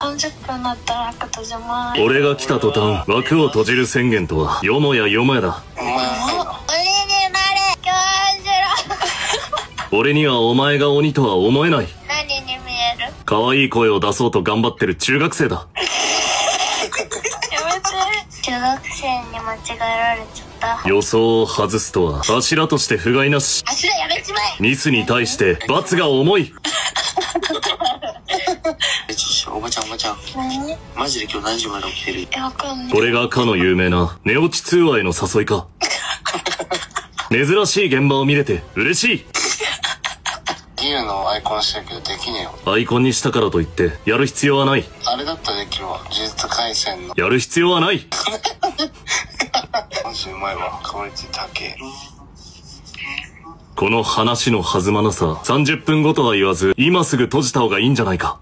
30分だったら枠閉じます。俺が来た途端、枠を閉じる宣言とは、よもやよもやだ。鬼になれ、教授俺にはお前が鬼とは思えない。何に見える？可愛い声を出そうと頑張ってる中学生だ。やめて。中学生に間違えられちゃった。予想を外すとは、柱として不甲斐なし。柱やめちまえ。ミスに対して、罰が重い。おばちゃんおばちゃん。何？マジで今日何時まで起きてる？わかんない。これがかの有名な、寝落ち通話への誘いか。珍しい現場を見れて、嬉しい。ギルのアイコンしてるけどできねえよ。アイコンにしたからといって、やる必要はない。あれだったらできるわ。呪術廻戦の。やる必要はない。マジうまいわ。クオリティ高え。この話の弾まなさ、30分後とは言わず、今すぐ閉じた方がいいんじゃないか。